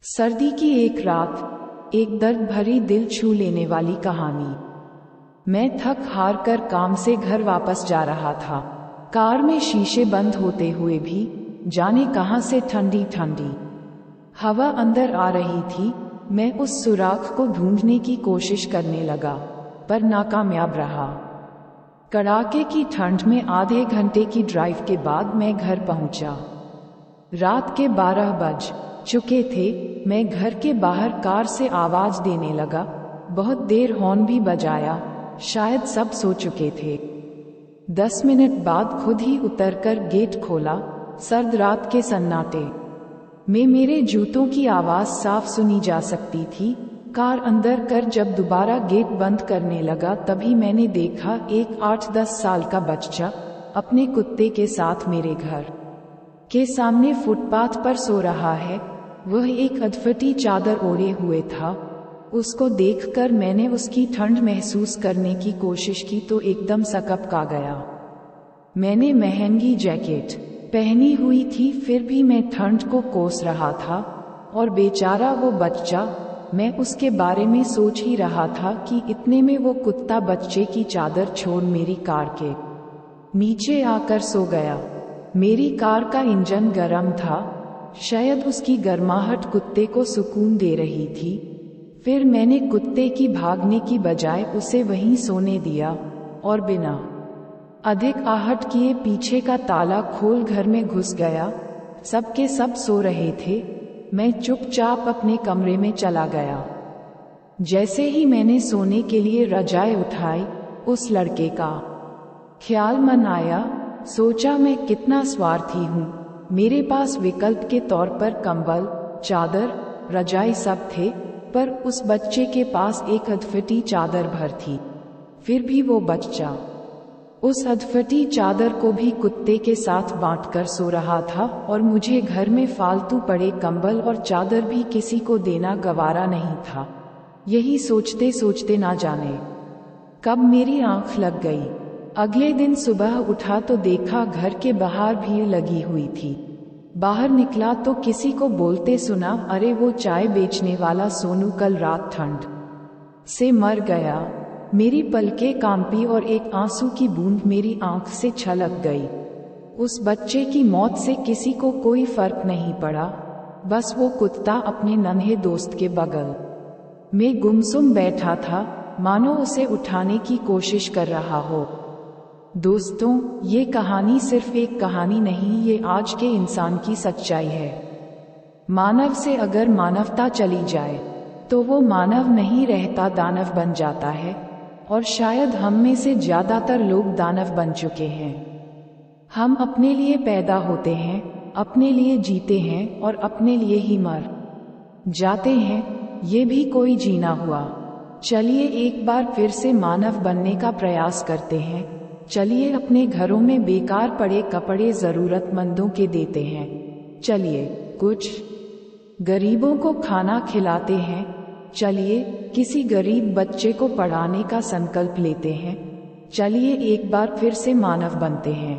सर्दी की एक रात, एक दर्द भरी दिल छू लेने वाली कहानी। मैं थक हार कर काम से घर वापस जा रहा था। कार में शीशे बंद होते हुए भी जाने कहां से ठंडी ठंडी हवा अंदर आ रही थी। मैं उस सुराख को ढूंढने की कोशिश करने लगा, पर नाकामयाब रहा। कड़ाके की ठंड में आधे घंटे की ड्राइव के बाद मैं घर पहुंचा। रात के 12 बज चुके थे। मैं घर के बाहर कार से आवाज देने लगा। बहुत देर हॉर्न भी बजाया, शायद सब सो चुके थे। 10 मिनट बाद खुद ही उतरकर गेट खोला। सर्द रात के सन्नाटे में मेरे जूतों की आवाज साफ सुनी जा सकती थी। कार अंदर कर जब दोबारा गेट बंद करने लगा, तभी मैंने देखा एक 8-10 साल का बच्चा अपने कुत्ते के साथ मेरे घर के सामने फुटपाथ पर सो रहा है। वह एक अधफटी चादर ओढ़े हुए था। उसको देखकर मैंने उसकी ठंड महसूस करने की कोशिश की तो एकदम सकपका गया। मैंने महंगी जैकेट पहनी हुई थी, फिर भी मैं ठंड को कोस रहा था। और बेचारा वो बच्चा, मैं उसके बारे में सोच ही रहा था कि इतने में वो कुत्ता बच्चे की चादर छोड़ मेरी कार के नीचे आकर सो गया। मेरी कार का इंजन गर्म था, शायद उसकी गर्माहट कुत्ते को सुकून दे रही थी। फिर मैंने कुत्ते की भागने की बजाय उसे वहीं सोने दिया और बिना अधिक आहट किए पीछे का ताला खोल घर में घुस गया। सबके सब सो रहे थे। मैं चुपचाप अपने कमरे में चला गया। जैसे ही मैंने सोने के लिए रजाई उठाई, उस लड़के का ख्याल मन आया। सोचा मैं कितना स्वार्थी हूँ। मेरे पास विकल्प के तौर पर कंबल, चादर, रजाई सब थे, पर उस बच्चे के पास एक अधफटी चादर भर थी। फिर भी वो बच्चा उस अधफटी चादर को भी कुत्ते के साथ बांटकर सो रहा था, और मुझे घर में फालतू पड़े कंबल और चादर भी किसी को देना गवारा नहीं था। यही सोचते सोचते ना जाने कब मेरी आंख लग गई। अगले दिन सुबह उठा तो देखा घर के बाहर भीड़ लगी हुई थी। बाहर निकला तो किसी को बोलते सुना, अरे वो चाय बेचने वाला सोनू कल रात ठंड से मर गया। मेरी पलकें कांपी और एक आंसू की बूंद मेरी आंख से छलक गई। उस बच्चे की मौत से किसी को कोई फर्क नहीं पड़ा, बस वो कुत्ता अपने नन्हे दोस्त के बगल में गुमसुम बैठा था, मानो उसे उठाने की कोशिश कर रहा हो। दोस्तों, ये कहानी सिर्फ एक कहानी नहीं, ये आज के इंसान की सच्चाई है। मानव से अगर मानवता चली जाए तो वो मानव नहीं रहता, दानव बन जाता है। और शायद हम में से ज्यादातर लोग दानव बन चुके हैं। हम अपने लिए पैदा होते हैं, अपने लिए जीते हैं और अपने लिए ही मर जाते हैं। ये भी कोई जीना हुआ। चलिए एक बार फिर से मानव बनने का प्रयास करते हैं। चलिए अपने घरों में बेकार पड़े कपड़े जरूरतमंदों के देते हैं। चलिए कुछ गरीबों को खाना खिलाते हैं। चलिए किसी गरीब बच्चे को पढ़ाने का संकल्प लेते हैं। चलिए एक बार फिर से मानव बनते हैं।